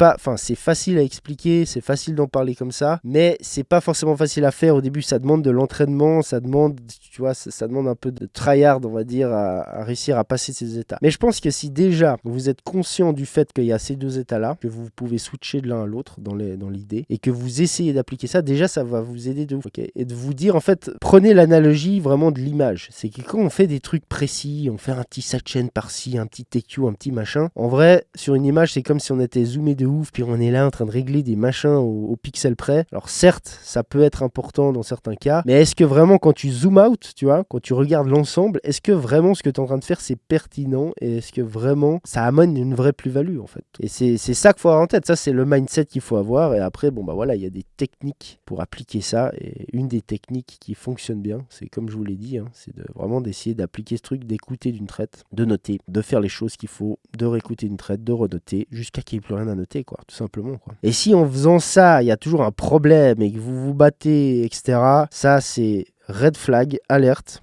Speaker 1: facile à expliquer, c'est facile d'en parler comme ça, mais c'est pas forcément facile à faire. Au début, ça demande de l'entraînement, ça demande, tu vois, ça demande un peu de tryhard, on va dire, à réussir à passer ces étapes. Mais je pense que si déjà vous êtes conscient du fait qu'il y a ces deux états-là, que vous pouvez switcher de l'un à l'autre dans l'idée, et que vous essayez d'appliquer ça, déjà ça va vous aider de ouf. Okay, et de vous dire, en fait, prenez l'analogie vraiment de l'image. C'est que quand on fait des trucs précis, on fait un petit sidechain par-ci, un petit EQ, un petit machin, en vrai, sur une image, c'est comme si on était zoomé de ouf, puis on est là en train de régler des machins au pixel près. Alors certes, ça peut être important dans certains cas, mais est-ce que vraiment quand tu zoom out, tu vois, quand tu regardes l'ensemble, est-ce que vraiment ce que tu es en train de faire, c'est pertinent là-dedans et est-ce que vraiment ça amène une vraie plus-value en fait. Et c'est ça qu'il faut avoir en tête, ça c'est le mindset qu'il faut avoir et après bon bah voilà, il y a des techniques pour appliquer ça et une des techniques qui fonctionne bien, c'est comme je vous l'ai dit, hein, c'est vraiment d'essayer d'appliquer ce truc, d'écouter d'une traite, de noter, de faire les choses qu'il faut, de réécouter d'une traite, de renoter jusqu'à qu'il n'y ait plus rien à noter quoi, tout simplement quoi. Et si en faisant ça, il y a toujours un problème et que vous vous battez, etc., ça c'est red flag, alerte.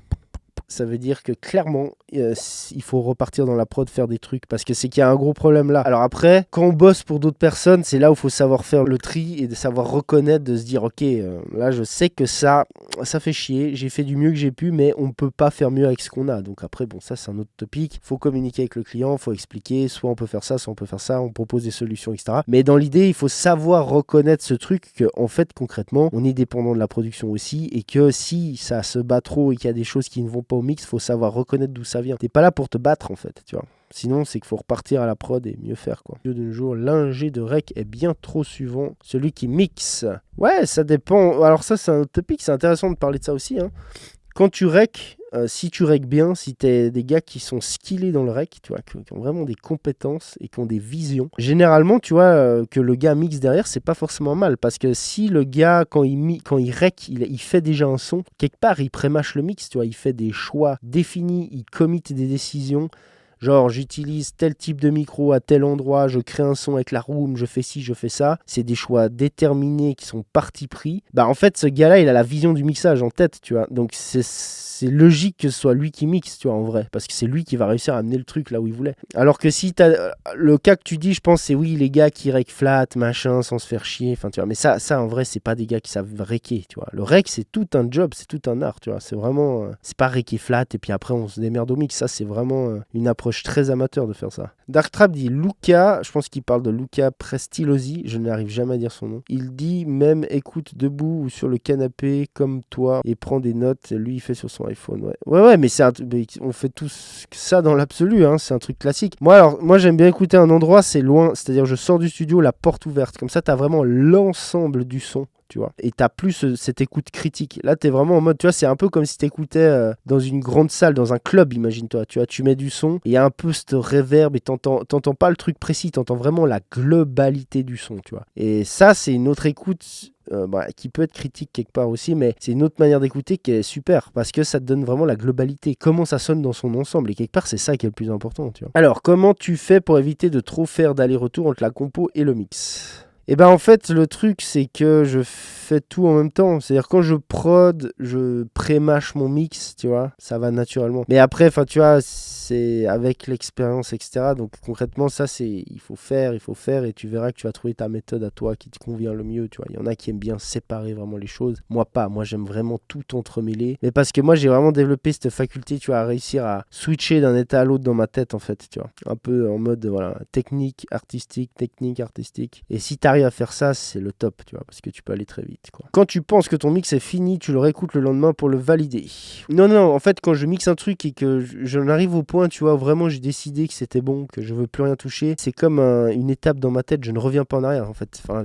Speaker 1: Ça veut dire que clairement, il faut repartir dans la prod, faire des trucs, parce que c'est qu'il y a un gros problème là. Alors après, quand on bosse pour d'autres personnes, c'est là où il faut savoir faire le tri et de savoir reconnaître, de se dire, ok, là je sais que ça fait chier, j'ai fait du mieux que j'ai pu, mais on ne peut pas faire mieux avec ce qu'on a. Donc après, bon, ça c'est un autre topic. Il faut communiquer avec le client, il faut expliquer, soit on peut faire ça, soit on peut faire ça, on propose des solutions, etc. Mais dans l'idée, il faut savoir reconnaître ce truc qu'en fait, concrètement, on est dépendant de la production aussi, et que si ça se bat trop et qu'il y a des choses qui ne vont pas au mix, faut savoir reconnaître d'où ça vient. T'es pas là pour te battre en fait, tu vois. Sinon, c'est qu'il faut repartir à la prod et mieux faire quoi. De nos jours, l'ingé de rec est bien trop souvent celui qui mixe. Ouais, ça dépend. Alors ça, c'est un topic, c'est intéressant de parler de ça aussi, hein. Quand tu rec, si tu rec bien, si t'es des gars qui sont skillés dans le rec, tu vois, qui ont vraiment des compétences et qui ont des visions, généralement, tu vois, que le gars mixe derrière, c'est pas forcément mal. Parce que si le gars, quand il rec, il fait déjà un son, quelque part, il prémâche le mix, tu vois, il fait des choix définis, il commit des décisions. Genre, j'utilise tel type de micro à tel endroit, je crée un son avec la room, je fais ci, je fais ça. C'est des choix déterminés qui sont parti pris. Bah, en fait, ce gars-là, il a la vision du mixage en tête, tu vois. Donc, c'est logique que ce soit lui qui mixe, tu vois, en vrai. Parce que c'est lui qui va réussir à amener le truc là où il voulait. Alors que si t'as... Le cas que tu dis, je pense, c'est oui, les gars qui rec flat, machin, sans se faire chier. Enfin, tu vois. Mais ça, en vrai, c'est pas des gars qui savent requer, tu vois. Le rec, c'est tout un job, c'est tout un art, tu vois. C'est vraiment... c'est pas requer flat et puis après, on se démerde au mix. Ça, c'est vraiment une approche très amateur de faire ça. Dark Trap dit Luca, je pense qu'il parle de Luca Prestilosi, je n'arrive jamais à dire son nom. Il dit même écoute debout ou sur le canapé comme toi et prend des notes. Lui, il fait sur son iPhone. Ouais, mais on fait tous ça dans l'absolu, hein, c'est un truc classique. Moi, j'aime bien écouter un endroit, c'est loin, c'est-à-dire je sors du studio, la porte ouverte. Comme ça, t'as vraiment l'ensemble du son. Tu vois, et t'as plus cette écoute critique. Là, t'es vraiment en mode, tu vois, c'est un peu comme si t'écoutais dans une grande salle, dans un club, imagine-toi. Tu vois, tu mets du son, et il y a un peu ce reverb, et t'entends pas le truc précis, t'entends vraiment la globalité du son, tu vois. Et ça, c'est une autre écoute qui peut être critique quelque part aussi, mais c'est une autre manière d'écouter qui est super, parce que ça te donne vraiment la globalité, comment ça sonne dans son ensemble, et quelque part, c'est ça qui est le plus important, tu vois. Alors, comment tu fais pour éviter de trop faire d'aller-retour entre la compo et le mix ? Et ben en fait le truc c'est que je fais tout en même temps, c'est-à-dire quand je prod, je pré-mâche mon mix, tu vois, ça va naturellement. Mais après, enfin tu vois, c'est avec l'expérience, etc. Donc concrètement ça c'est, il faut faire et tu verras que tu vas trouver ta méthode à toi qui te convient le mieux, tu vois. Il y en a qui aiment bien séparer vraiment les choses, moi pas, moi j'aime vraiment tout entremêler. Mais parce que moi j'ai vraiment développé cette faculté, tu vois, à réussir à switcher d'un état à l'autre dans ma tête en fait, tu vois. Un peu en mode voilà, technique, artistique. Et si t'arrives à faire ça, c'est le top, tu vois, parce que tu peux aller très vite, quoi. Quand tu penses que ton mix est fini, tu le réécoutes le lendemain pour le valider. Non, en fait, quand je mixe un truc et que j'en arrive au point, tu vois, où vraiment j'ai décidé que c'était bon, que je veux plus rien toucher, c'est comme une étape dans ma tête, je ne reviens pas en arrière, en fait. Enfin,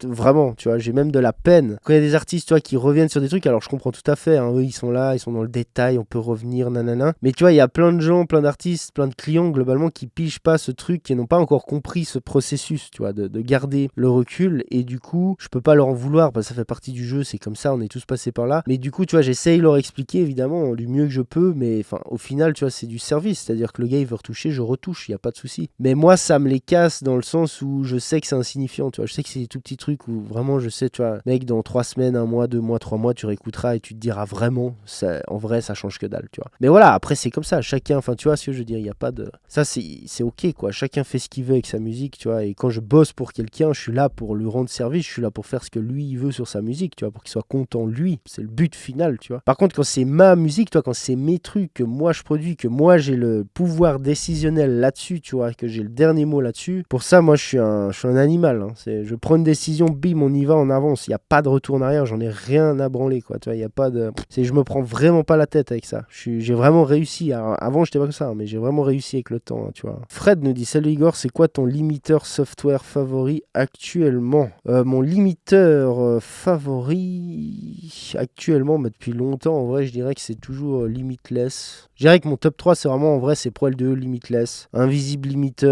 Speaker 1: vraiment, tu vois, j'ai même de la peine. Quand il y a des artistes, tu vois, qui reviennent sur des trucs, alors je comprends tout à fait, hein, eux, ils sont là, ils sont dans le détail, on peut revenir, nanana. Mais tu vois, il y a plein de gens, plein d'artistes, plein de clients, globalement, qui pigent pas ce truc, qui n'ont pas encore compris ce processus, tu vois, de garder le recul, et du coup je peux pas leur en vouloir parce que ça fait partie du jeu, c'est comme ça, on est tous passés par là, mais du coup tu vois j'essaye de leur expliquer évidemment du mieux que je peux, mais enfin au final tu vois c'est du service, c'est à dire que le gars il veut retoucher, je retouche, il y a pas de souci, mais moi ça me les casse dans le sens où je sais que c'est insignifiant, tu vois, je sais que c'est des tout petits trucs où vraiment je sais, tu vois, mec, dans 3 semaines, 1 mois, 2 mois, 3 mois tu réécouteras et tu te diras vraiment ça, en vrai ça change que dalle, tu vois. Mais voilà, après c'est comme ça, chacun, enfin tu vois ce que je veux dire, il y a pas de ça, c'est ok quoi, chacun fait ce qu'il veut avec sa musique, tu vois, et quand je bosse pour quelqu'un, je suis là pour lui rendre service, je suis là pour faire ce que lui il veut sur sa musique, tu vois, pour qu'il soit content lui, c'est le but final, tu vois. Par contre quand c'est ma musique, toi, quand c'est mes trucs que moi je produis, que moi j'ai le pouvoir décisionnel là-dessus, tu vois, que j'ai le dernier mot là-dessus, pour ça moi je suis un animal, hein. Je prends une décision, bim, on y va, on avance, il y a pas de retour en arrière, j'en ai rien à branler, quoi, tu vois, il y a pas de je me prends vraiment pas la tête avec ça. J'ai vraiment réussi. Alors, avant j'étais pas comme ça, hein, mais j'ai vraiment réussi avec le temps, hein, tu vois. Fred nous dit salut Igor, c'est quoi ton limiteur software favori actuel? actuellement. Mon limiteur favori actuellement, mais depuis longtemps, en vrai, je dirais que c'est toujours Limitless. Je dirais que mon top 3, c'est vraiment, en vrai, c'est Pro L2, Limitless, Invisible Limiter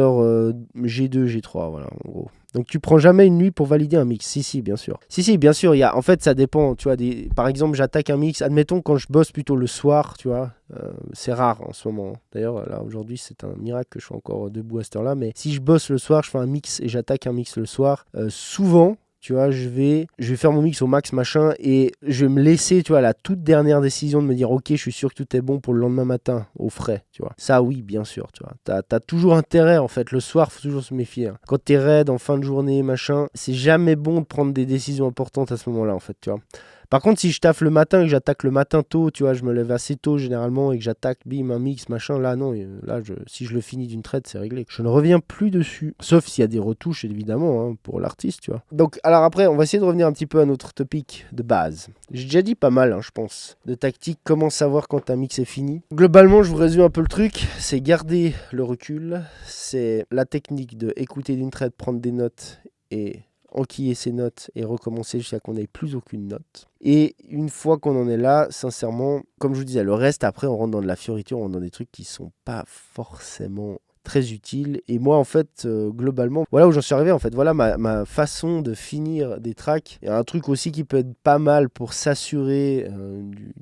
Speaker 1: G2, G3, voilà, en gros. Donc tu prends jamais une nuit pour valider un mix. Si, bien sûr. Si, bien sûr. En fait, ça dépend. Tu vois, par exemple, j'attaque un mix. Admettons quand je bosse plutôt le soir, tu vois. C'est rare en ce moment. D'ailleurs, là, aujourd'hui, c'est un miracle que je sois encore debout à cette heure-là. Mais si je bosse le soir, je fais un mix et j'attaque un mix le soir, souvent, tu vois, je vais faire mon mix au max, machin, et je vais me laisser, tu vois, la toute dernière décision de me dire, ok, je suis sûr que tout est bon pour le lendemain matin, au frais, tu vois. Ça, oui, bien sûr, tu vois. T'as toujours intérêt, en fait. Le soir, faut toujours se méfier. Hein. Quand t'es raide, en fin de journée, machin, c'est jamais bon de prendre des décisions importantes à ce moment-là, en fait, tu vois. Par contre, si je taffe le matin et que j'attaque le matin tôt, tu vois, je me lève assez tôt généralement et que j'attaque, bim, un mix, machin, là, non, là, si je le finis d'une traite, c'est réglé. Je ne reviens plus dessus. Sauf s'il y a des retouches, évidemment, hein, pour l'artiste, tu vois. Donc, alors après, on va essayer de revenir un petit peu à notre topic de base. J'ai déjà dit pas mal, hein, je pense, de tactique, comment savoir quand un mix est fini. Globalement, je vous résume un peu le truc, c'est garder le recul, c'est la technique de écouter d'une traite, prendre des notes et enquiller ses notes et recommencer jusqu'à qu'on n'ait plus aucune note. Et une fois qu'on en est là, sincèrement, comme je vous disais, le reste, après, on rentre dans de la fioriture, on rentre dans des trucs qui sont pas forcément très utiles. Et moi, en fait, globalement, voilà où j'en suis arrivé. En fait, voilà ma façon de finir des tracks. Il y a un truc aussi qui peut être pas mal pour s'assurer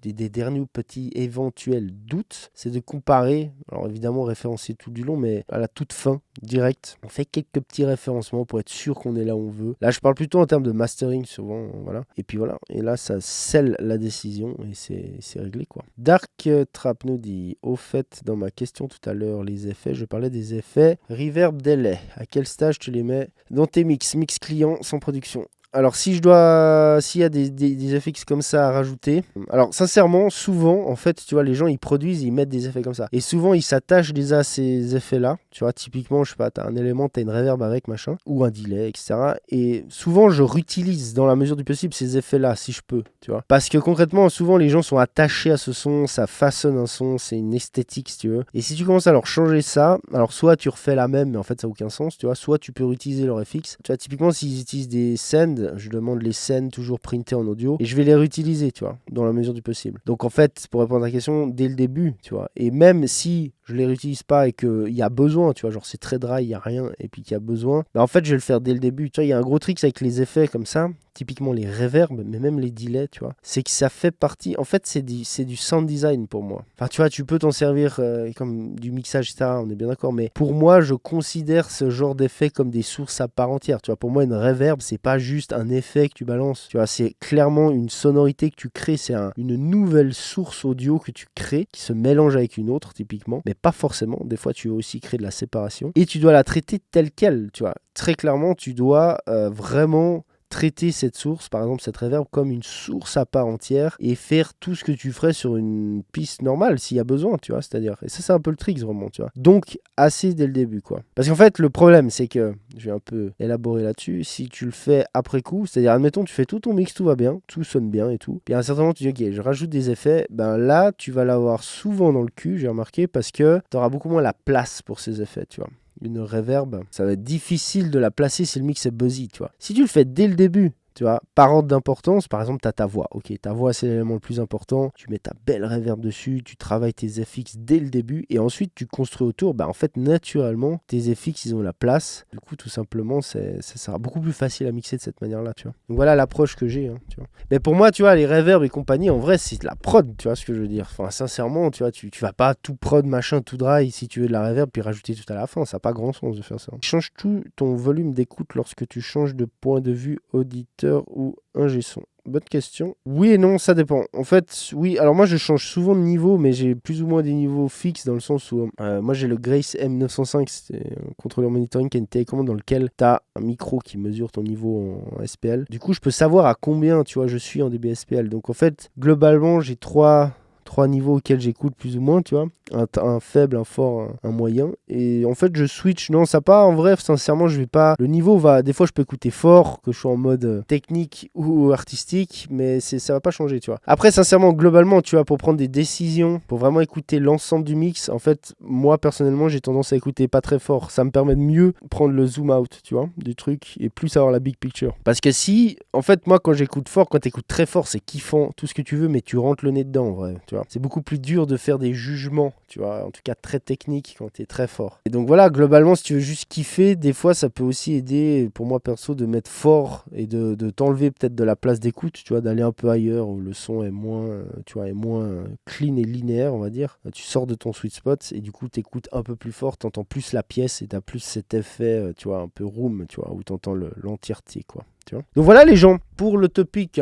Speaker 1: des derniers petits éventuels doutes, c'est de comparer, alors évidemment référencer tout du long, mais à la toute fin, direct, on fait quelques petits référencements pour être sûr qu'on est là où on veut. Là, je parle plutôt en termes de mastering, souvent, voilà. Et puis voilà, et là, ça scelle la décision et c'est réglé, quoi. Dark Trap nous dit, au fait, dans ma question tout à l'heure, les effets, je parlais des effets reverb delay. À quel stage tu les mets dans tes mix client sans production? Alors s'il y a des effets comme ça à rajouter, alors sincèrement, souvent, en fait, tu vois, les gens, ils produisent, ils mettent des effets comme ça. Et souvent, ils s'attachent déjà à ces effets-là. Tu vois, typiquement, je sais pas, t'as un élément, t'as une reverb avec, machin, ou un delay, etc. Et souvent, je réutilise, dans la mesure du possible, ces effets-là, si je peux, tu vois. Parce que concrètement, souvent, les gens sont attachés à ce son, ça façonne un son, c'est une esthétique, si tu veux. Et si tu commences à leur changer ça, alors soit tu refais la même, mais en fait, ça n'a aucun sens, tu vois, soit tu peux réutiliser leur FX. Tu vois, typiquement, s'ils utilisent des sends, je demande les scènes toujours printées en audio et je vais les réutiliser, tu vois, dans la mesure du possible. Donc en fait, pour répondre à ta question, dès le début, tu vois, et même si je les réutilise pas et qu'il y a besoin, tu vois, genre c'est très dry, il y a rien et puis qu'il y a besoin, bah en fait, je vais le faire dès le début. Tu vois, il y a un gros trick avec les effets comme ça, typiquement les reverbs, mais même les delays, tu vois, c'est que ça fait partie, en fait, c'est du sound design pour moi. Enfin, tu vois, tu peux t'en servir comme du mixage, etc., on est bien d'accord, mais pour moi, je considère ce genre d'effets comme des sources à part entière. Tu vois, pour moi, une reverb, c'est pas juste un effet que tu balances, tu vois, c'est clairement une sonorité que tu crées, c'est une nouvelle source audio que tu crées, qui se mélange avec une autre, typiquement, mais pas forcément. Des fois, tu veux aussi créer de la séparation, et tu dois la traiter telle quelle, tu vois. Très clairement, tu dois vraiment traiter cette source, par exemple cette reverb, comme une source à part entière et faire tout ce que tu ferais sur une piste normale s'il y a besoin, tu vois, c'est-à-dire, et ça c'est un peu le trick vraiment, tu vois. Donc assez dès le début, quoi. Parce qu'en fait le problème c'est que, je vais un peu élaborer là-dessus, si tu le fais après coup, c'est-à-dire admettons tu fais tout ton mix, tout va bien, tout sonne bien et tout, puis à un certain moment tu dis ok, je rajoute des effets, ben là tu vas l'avoir souvent dans le cul, j'ai remarqué, parce que tu auras beaucoup moins la place pour ces effets, tu vois. Une reverb, ça va être difficile de la placer si le mix est buzzy, tu vois. Si tu le fais dès le début, tu vois, par ordre d'importance, par exemple, tu as ta voix. Ok, ta voix, c'est l'élément le plus important. Tu mets ta belle reverb dessus, tu travailles tes FX dès le début et ensuite tu construis autour. Bah, en fait, naturellement, tes FX, ils ont la place. Du coup, tout simplement, ça sera beaucoup plus facile à mixer de cette manière-là, tu vois. Donc voilà l'approche que j'ai, hein, tu vois. Mais pour moi, tu vois, les reverbs et compagnie, en vrai, c'est de la prod, tu vois ce que je veux dire. Enfin, sincèrement, tu vois, tu vas pas tout prod, machin, tout dry si tu veux de la reverb puis rajouter tout à la fin. Ça n'a pas grand sens de faire ça. Change tout ton volume d'écoute lorsque tu changes de point de vue auditeur ou ingé son? Bonne question. Oui et non, ça dépend. En fait, oui, alors moi je change souvent de niveau, mais j'ai plus ou moins des niveaux fixes dans le sens où moi j'ai le Grace M905, c'est un contrôleur monitoring qui est une télécommande dans lequel tu as un micro qui mesure ton niveau en SPL. Du coup, je peux savoir à combien, tu vois, je suis en dB SPL. Donc en fait, globalement, j'ai trois 3 niveaux auxquels j'écoute plus ou moins, tu vois. Un faible, un fort, un moyen. Et en fait, je switch. Non, ça pas. En vrai, sincèrement, je vais pas. Le niveau va. Des fois, je peux écouter fort, que je sois en mode technique ou artistique, mais ça va pas changer, tu vois. Après, sincèrement, globalement, tu vois, pour prendre des décisions, pour vraiment écouter l'ensemble du mix, en fait, moi, personnellement, j'ai tendance à écouter pas très fort. Ça me permet de mieux prendre le zoom out, tu vois, du truc et plus avoir la big picture. Parce que si, en fait, moi, quand j'écoute fort, quand t'écoutes très fort, c'est kiffant, tout ce que tu veux, mais tu rentres le nez dedans, en vrai, tu vois. C'est beaucoup plus dur de faire des jugements, tu vois, en tout cas très techniques quand t'es très fort. Et donc voilà, globalement, si tu veux juste kiffer, des fois, ça peut aussi aider, pour moi perso, de mettre fort et de t'enlever peut-être de la place d'écoute, tu vois, d'aller un peu ailleurs où le son est moins, tu vois, est moins clean et linéaire, on va dire. Tu sors de ton sweet spot et du coup, t'écoutes un peu plus fort, t'entends plus la pièce et t'as plus cet effet, tu vois, un peu room, tu vois, où t'entends l'entièreté, quoi. Tu vois. Donc voilà les gens, pour le topic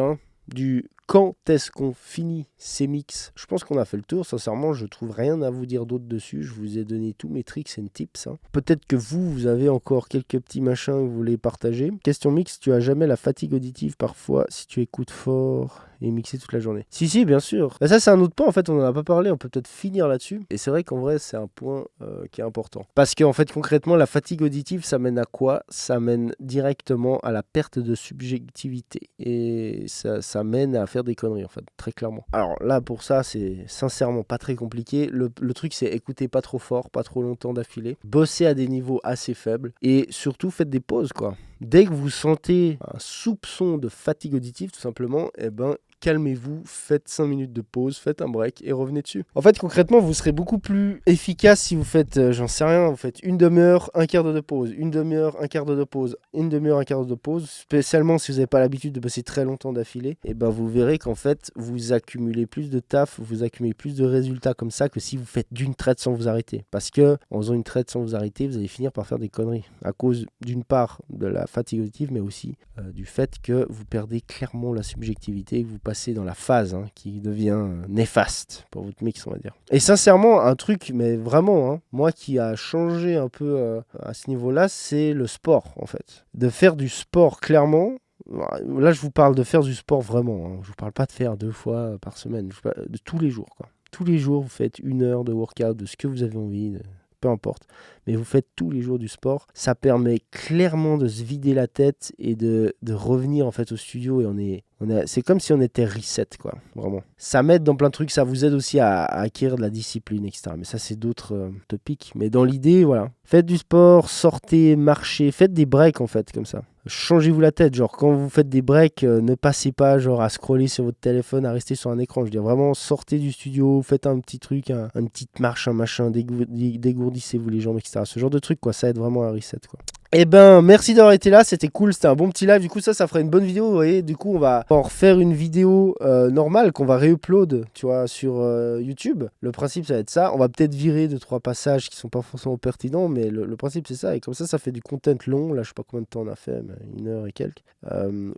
Speaker 1: du quand est-ce qu'on finit ces mix, je pense qu'on a fait le tour. Sincèrement, je trouve rien à vous dire d'autre dessus. Je vous ai donné tous mes tricks and tips. Peut-être que vous avez encore quelques petits machins que vous voulez partager. Question mix, tu as jamais la fatigue auditive parfois si tu écoutes fort et mixer toute la journée? Si, bien sûr. Mais ça, c'est un autre point. En fait, on n'en a pas parlé. On peut peut-être finir là-dessus. Et c'est vrai qu'en vrai, c'est un point qui est important. Parce qu'en fait, concrètement, la fatigue auditive, ça mène à quoi? Ça mène directement à la perte de subjectivité. Et ça mène à faire des conneries, en fait, très clairement. Alors là, pour ça, c'est sincèrement pas très compliqué. Le truc, c'est écouter pas trop fort, pas trop longtemps d'affilée. Bosser à des niveaux assez faibles. Et surtout, faites des pauses, quoi. Dès que vous sentez un soupçon de fatigue auditive, tout simplement, eh ben, calmez-vous, faites 5 minutes de pause, faites un break et revenez dessus. En fait, concrètement, vous serez beaucoup plus efficace si vous faites, j'en sais rien, vous faites une demi-heure, un quart d'heure de pause, une demi-heure, un quart d'heure de pause, une demi-heure, un quart d'heure de pause, spécialement si vous n'avez pas l'habitude de bosser très longtemps d'affilée, et ben vous verrez qu'en fait, vous accumulez plus de taf, vous accumulez plus de résultats comme ça que si vous faites d'une traite sans vous arrêter. Parce que en faisant une traite sans vous arrêter, vous allez finir par faire des conneries. À cause d'une part de la fatigue auditive, mais aussi du fait que vous perdez clairement la subjectivité, que vous passez dans la phase qui devient néfaste pour votre mix, on va dire. Et sincèrement, un truc, mais vraiment, moi qui a changé un peu à ce niveau-là, c'est le sport, en fait. De faire du sport, clairement. Là, je vous parle de faire du sport vraiment. Je vous parle pas de faire 2 fois par semaine. Je vous parle de tous les jours, quoi. Tous les jours, vous faites 1 heure de workout, de ce que vous avez envie, peu importe. Mais vous faites tous les jours du sport. Ça permet clairement de se vider la tête et de revenir en fait au studio et c'est comme si on était reset, quoi, vraiment. Ça m'aide dans plein de trucs, ça vous aide aussi à acquérir de la discipline, etc. Mais ça, c'est d'autres topics. Mais dans l'idée, voilà. Faites du sport, sortez, marchez, faites des breaks en fait, comme ça. Changez-vous la tête, genre quand vous faites des breaks, ne passez pas genre à scroller sur votre téléphone, à rester sur un écran. Je veux dire, vraiment, sortez du studio, faites un petit truc, une petite marche, un machin, dégourdissez-vous les jambes, etc. Ce genre de truc, quoi, ça aide vraiment à reset, quoi. Eh ben, merci d'avoir été là, c'était cool, c'était un bon petit live. Du coup, ça ferait une bonne vidéo, vous voyez. Du coup, on va en refaire une vidéo normale qu'on va réupload, tu vois, sur YouTube. Le principe, ça va être ça. On va peut-être virer 2-3 passages qui sont pas forcément pertinents, mais le principe, c'est ça. Et comme ça fait du content long. Là, je sais pas combien de temps on a fait, mais 1 heure et quelques.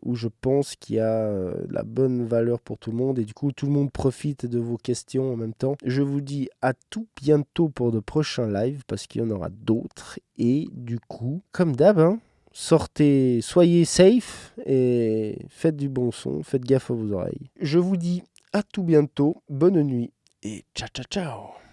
Speaker 1: Où je pense qu'il y a la bonne valeur pour tout le monde. Et du coup, tout le monde profite de vos questions en même temps. Je vous dis à tout bientôt pour de prochains lives, parce qu'il y en aura d'autres. Et du coup, comme d'hab, sortez, soyez safe et faites du bon son, faites gaffe à vos oreilles. Je vous dis à tout bientôt, bonne nuit et ciao ciao ciao.